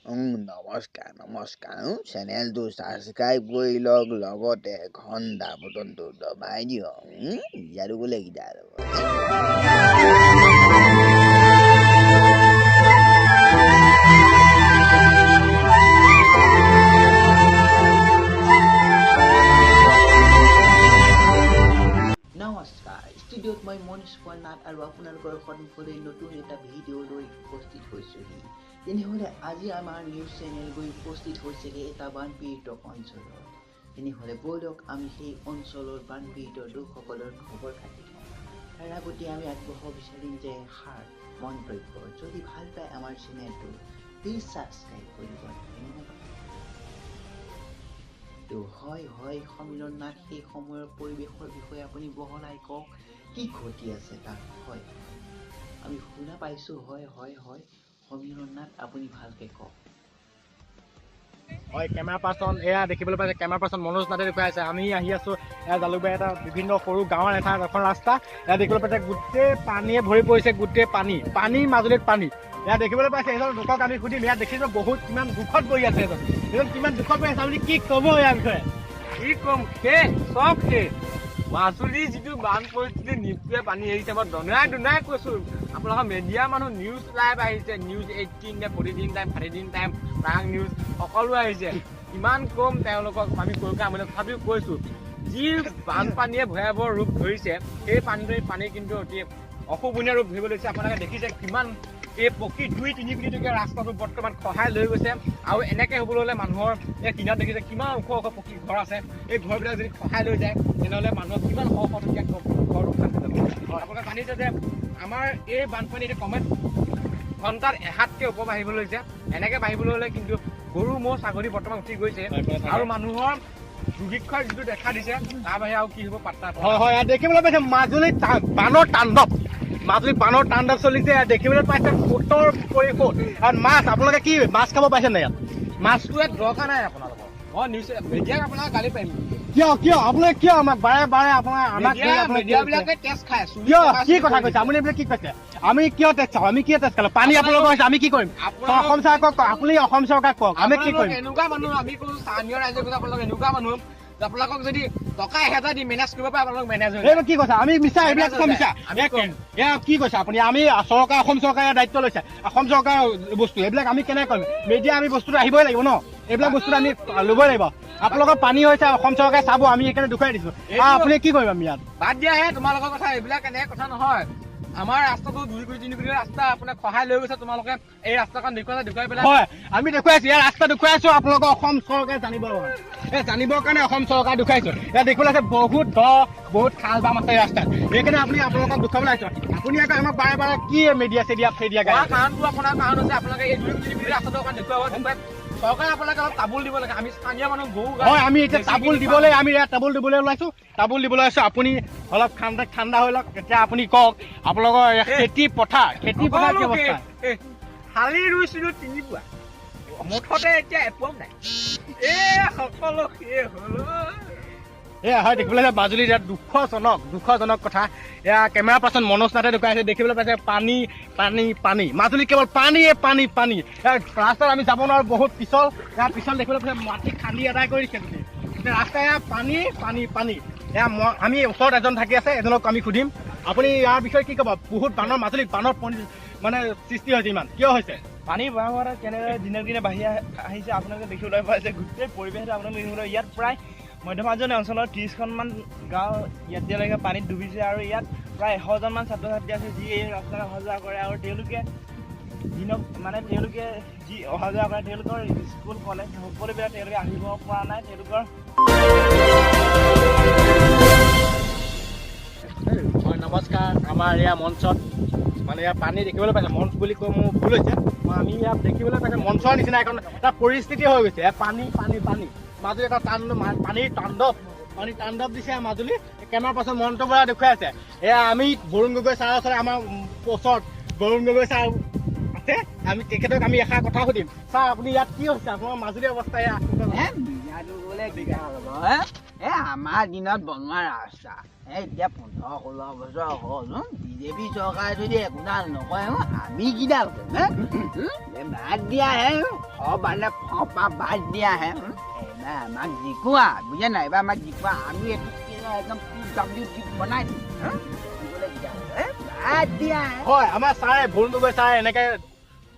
নমস্কাৰ চেনেলটো ছাবস্ক্ৰাইব কৰি লওক লগতে ঘণ্টা বটনটো দবাই দিয়ক ইয়াৰো বোলে গীতা নমস্কাৰ ষ্টুডিঅ'ত মই মনীষ নাথ আৰু আপোনালোকৰ সন্মুখলৈ নতুন এটা ভিডিঅ' লৈ উপস্থিত হৈছোহি। তেনেহ'লে আজি আমাৰ নিউজ চেনেল গৈ উপস্থিত হৈছেগৈ এটা বানপীড়িত অঞ্চলত। তেনেহ'লে ব'লক আমি সেই অঞ্চলৰ বানপীড়িত লোকসকলৰ খবৰ খাতি লওঁ। তাৰ আগতে আমি আগবঢ়াব বিচাৰিম যে এষাৰ মন্তব্য, যদি ভাল পায় আমাৰ চেনেলটো প্লিজ ছাবস্ক্ৰাইব কৰিব। তো হয় সমিলন নাথ, সেই সময়ৰ পৰিৱেশৰ বিষয়ে আপুনি বহলাই কওক, কি ঘটি আছে তাত? হয় আমি শুনা পাইছোঁ। হয় সমিলন নাথ, আপুনি ভালকে কওক। হয়, কেমেৰা পাৰ্চন এয়া দেখিবলৈ পাইছে, কেমেৰা পাৰ্চন মনোজ নাথে দেখুৱাই আছে। আমি আহি আছোঁ এয়া জালুকবাৰী এটা বিভিন্ন সৰু গাঁৱৰ এখন ৰাস্তা। এয়া দেখিবলৈ পাইছে গোটেই পানীয়ে ভৰি পৰিছে, গোটেই পানী মাজুলীত পানী। এয়া দেখিবলৈ পাইছে এজন লোকক আমি সুধিম, ইয়াত দেখিছোঁ বহুত কিমান দুখত বহি আছে এজন কিমান দুখত বহি আছে, আপুনি কি ক'ব ইয়াৰ বিষয়ে? কি ক'ম, চব মাজুলীৰ যিটো বান পৰিস্থিতি, নিপটোৱে পানী এৰিছে। মই দুনাই কৈছোঁ, আপোনালোকৰ মিডিয়া মানুহ নিউজ লাইভ আহিছে, নিউজ 18 নে প্ৰতিদিন টাইম, 30 টাইম, প্ৰাং নিউজ সকলো আহিছে। কিমান ক'ম তেওঁলোকক আমি কৈ তথাপিও কৈছোঁ, যি বানপানীয়ে ভয়াৱহ ৰূপ ধৰিছে, সেই পানী কিন্তু অতি অশোভনীয় ৰূপ ধৰিব লৈছে। আপোনালোকে দেখিছে কিমান এই পকী 2-3 কোটি টকীয়া ৰাস্তাটো বৰ্তমান খহাই লৈ গৈছে। আৰু এনেকৈ হ'বলৈ হ'লে মানুহৰ এই কিনাৰত দেখিছে কিমান ওখ পকী ঘৰ আছে, এই ঘৰবিলাক যদি খহাই লৈ যায় তেনেহ'লে মানুহৰ কিমান শ টকীয়া ঘৰ লোকচান হৈ যাব। আপোনালোকে জানিছে যে আমাৰ এই বানপানী কমেও ঘণ্টাত 1 হাতকৈ ওপৰ বাঢ়িব লৈছে। এনেকৈ বাঢ়িবলৈ হ'লে কিন্তু গৰু ম'হ ছাগলী বৰ্তমান উঠি গৈছে আৰু মানুহৰ দুৰ্ভিক্ষৰ যিটো দেখা দিছে তাৰ বাহিৰে আৰু কি হ'ব পাত্তা। হয় দেখিবলৈ পাইছে মাজুলীত বানৰ তাণ্ডৱ চলিছে। দেখিবলৈ পাইছে সোঁতৰ পৰিশোধ আৰু মাছ। আপোনালোকে কি মাছ খাব পাইছে নাই? ইয়াত মাছটো ইয়াত দৰকাৰ নাই আপোনালোকৰ। মই নিউজ মিডিয়াক আপোনাক গালি পাৰিম। কিয় আপোনালোকে কিয় আমাক বাৰে আমাক মিডিয়াবিলাকে টেষ্ট খাই আছো? কি কথা কৈছে আপুনি? এইবিলাক কি কৈছে? আমি কিয় টেষ্ট খাওঁ? আমি কিয় টেষ্ট খালো? পানী আপোনালোকৰ হৈছে, আমি কি কৰিম? অসম চৰকাৰক কওক, আপুনি অসম চৰকাৰক কওক, আমি কি কৰিম? এনেকুৱা মানুহ আমি কৈছো, স্থানীয় ৰাইজে কৈছে আপোনালোক এনেকুৱা মানুহ, আপোনালোকক যদি টকা 1000 দি মেনেজ কৰিব পাৰে আপোনালোক মেনেজ হৈ এইবোৰ কি কৈছে? আমি মিছা, এইবিলাক মিছা। কি কৈছে আপুনি? আমি চৰকাৰ, অসম চৰকাৰে দায়িত্ব লৈছে, অসম চৰকাৰৰ বস্তু এইবিলাক আমি কেনেকৈ কৰিম? মিডিয়া আমি বস্তুটো আহিবই লাগিব ন, এইবিলাক বস্তুটো আমি ল'বই লাগিব। আপোনালোকৰ পানী হৈছে, অসম চৰকাৰে চাব, আমি সেইকাৰণে দেখুৱাই দিছো। আপুনি কি কৰিম? আমি ইয়াত বাদ দিয়াহে তোমালোকৰ কথা, এইবিলাক এনেকে কথা নহয়। আমাৰ ৰাস্তাটো 2-3 কোটি ৰাস্তা আপোনাক সহায় লৈ গৈছে, তোমালোকে এই ৰাস্তাখন দেখুৱাই পেলাই। হয়, আমি দেখুৱাইছো, ইয়াৰ ৰাস্তা দেখুৱাই আছো। আপোনালোকৰ অসম চৰকাৰে জানিবৰ কাৰণে অসম চৰকাৰে দেখুৱাইছো। ইয়াত দেখিবলৈ আছে বহুত বহুত খাল বাম আছে ৰাস্তাত, সেইকাৰণে আপুনি আপোনালোকক দেখুৱাবলৈ আহিছো। আপুনি আকৌ আমাক বাৰে কি মিডিয়া ফেডিয়া কাৰণটো আপোনাৰ কাৰণ হৈছে আপোনালোকে এই 2-3 কোটি ৰাস্তাটো অকণ দেখুৱাব। চৰকাৰে আপোনালোকে অলপ তাবোল দিব লাগে। আমি স্থানীয় মানুহ গৰু হয়, আমি এতিয়া তাবোল দিবলৈ ওলাইছো, তাবোল দিবলৈ আছো। আপুনি অলপ ঠাণ্ডা হৈ লওক, এতিয়া আপুনি কওক আপোনালোকৰ খেতি পথাৰ কি অৱস্থা? শালি ৰুইছিলো 3 পোৱা, মুঠতে এতিয়া এপোৱাও নাই। সকলো হ'ল। হয়, দেখিবলৈ মাজুলীত ইয়াত দুখজনক কথা। এয়া কেমেৰা পাৰ্চন মনোজ নাথে দেখুৱাইছে। দেখিবলৈ পাইছে পানী মাজুলীত কেৱল পানী। ৰাস্তাত আমি যাব নোৱাৰো, বহুত পিছল। ইয়াৰ পিছল দেখিবলৈ পাইছে মাটি খান্দি আদায় কৰি দিছে গোটেই ৰাস্তা। এয়া পানী। এয়া আমি ওচৰত এজন থাকি আছে, এজনক আমি সুধিম। আপুনি ইয়াৰ বিষয়ে কি ক'ব? বহুত মাজুলীত বানৰ মানে সৃষ্টি হৈছে, ইমান কিয় হৈছে? পানী বাঢ়া কেনেদৰে দিনে দিনে বাঢ়ি আহিছে আপোনালোকে দেখিবলৈ পাইছে। গোটেই পৰিৱেশটো আপোনালোকে দেখিবলৈ, ইয়াত প্ৰায় মধ্যমাজনী অঞ্চলৰ 30খনমান গাঁও এতিয়ালৈকে পানীত ডুবিছে আৰু ইয়াত প্ৰায় 100জনমান ছাত্ৰ ছাত্ৰী আছে যি এই ৰাস্তাৰে অহা যোৱা কৰে। আৰু তেওঁলোকে যি অহা যোৱা কৰে, তেওঁলোকৰ স্কুল কলেজ সকলোবিলাক তেওঁলোকে আহিব পৰা নাই। তেওঁলোকৰ হয়, নমস্কাৰ। আমাৰ এয়া মঞ্চত মানে ইয়াৰ পানী দেখিবলৈ পাইছে, মঞ্চ বুলি কৈ মোৰ ভুল হৈছে। আমি ইয়াত দেখিবলৈ পাইছে মঞ্চৰ নিচিনা এখন এটা পৰিস্থিতি হৈ গৈছে। পানী মাজুলী এটা পানীৰ তাণ্ডৱ দিছে মাজুলী। কেমেৰা পাৰ্চন মন্ত্ৰ বৰা দেখুৱাই আছে। এয়া আমি বৰুণ গগৈ ছাৰৰ ওচৰত, আমাৰ ওচৰত বৰুণ গগৈ ছাৰ আছে, আমি তেখেতক আমি এষাৰ কথা সুধিম। ছাৰ, আপুনি ইয়াত কি হৈছে? আপোনাৰ মাজুলীৰ অৱস্থা আমাৰ দিনত বনোৱা ৰাস্তা এতিয়া 15-16 বছৰ হ'ল বিজেপি চৰকাৰে যদি একোডাল নকয় আমি কিডাল কৰিম বাদ দিয়াহে মানে বাদ দিয়াহে এইবাৰ আমাক জিকোৱা বুজা নাই এইবাৰ আমাক জিকোৱা আমি এইটো একদম বনাই দিম বাদ দিয়াহে হয় আমাৰ ছাৰে ভুল নগৈ ছাৰে এনেকে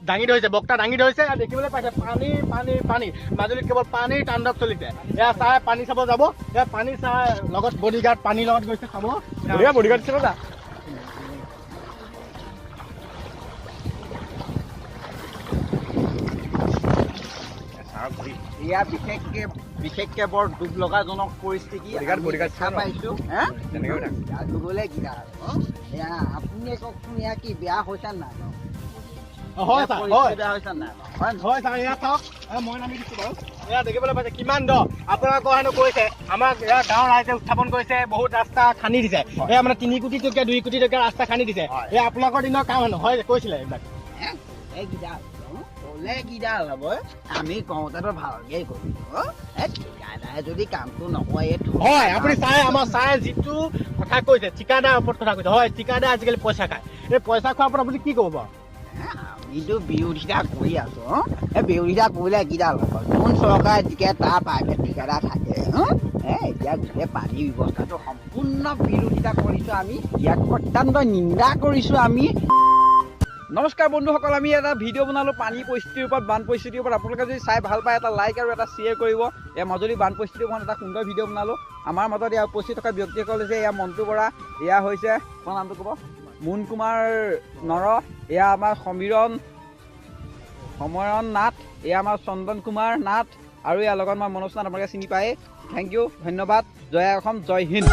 দাঙি ধৰিছে বক্তা দাঙি ধৰিছে দেখিবলৈ পাইছে পানী পানী পানী মাজুলীত কেৱল পানীৰ তাণ্ডৱ চলিছে এয়া ছাৰে পানী চাব যাব এয়া পানী ছাৰ লগত বডিগাৰ্ড পানীৰ লগত গৈছে চাব বডিগাৰ্ড চাব যা এয়া বিশেষকে বৰ দুখ লগাজনক পৰিস্থিতি দেখা পাইছো এয়া আপুনি কওকচোন এয়া কি বেয়া হৈছে নাই হয় ছাৰ হয় ছাৰ এয়া চাওক মই নামি দিছোঁ বাৰু এয়া দেখিবলৈ পাইছে কিমান দ আপোনালোকৰ হেনো কৈছে আমাক এয়া গাঁৱৰ ৰাইজে উত্থাপন কৰিছে বহুত ৰাস্তা খান্দি দিছে এয়া মানে 3 কোটি টকীয়া 2 কোটি টকীয়া ৰাস্তা খান্দি দিছে এয়া আপোনালোকৰ দিনৰ কাম হেনো হয় কৈছিলে এইবিলাক আমি কওঁতেতো ভালকে কৰিছো ঠিকাদাৰে যদি কামটো নকৰে হয় আপুনি চাই আমাৰ চাই যিটো কথা কৈছে ঠিকাদাৰৰ ওপৰত কথা কৈছে হয় ঠিকাদাৰে আজিকালি পইচা খায় এই পইচা খোৱাৰ ওপৰত আপুনি কি ক'ব বাৰু আমিতো বিৰোধিতা কৰি আছো এই বিৰোধিতা কৰিলে কিডাল হ'ব যোন চৰকাৰে জিকে তাৰ প্ৰাইভেট ঠিকাদাৰ থাকে এতিয়া গোটেই পানী ব্যৱস্থাটো সম্পূৰ্ণ বিৰোধিতা কৰিছো আমি ইয়াক অত্যন্ত নিন্দা কৰিছো আমি নমস্কাৰ বন্ধুসকল আমি এটা ভিডিঅ' বনালোঁ পানী পৰিস্থিতিৰ ওপৰত বান পৰিস্থিতিৰ ওপৰত আপোনালোকে যদি চাই ভাল পায় এটা লাইক আৰু এটা শ্বেয়াৰ কৰিব এয়া মাজুলী বান পৰিস্থিতিৰ ওপৰত এটা সুন্দৰ ভিডিঅ' বনালোঁ আমাৰ মাজত এয়া উপস্থিত থকা ব্যক্তিসকল হৈছে এয়া মণ্টু বৰা এয়া হৈছে আপোনাৰ নামটো ক'ব মুন কুমাৰ নৰ এয়া আমাৰ সমৰণ নাথ এয়া আমাৰ চন্দন কুমাৰ নাথ আৰু ইয়াৰ লগত আমাৰ মনোজ নাথ আপোনালোকে চিনি পায়ে থেংক ইউ ধন্যবাদ জয় অসম জয় হিন্দ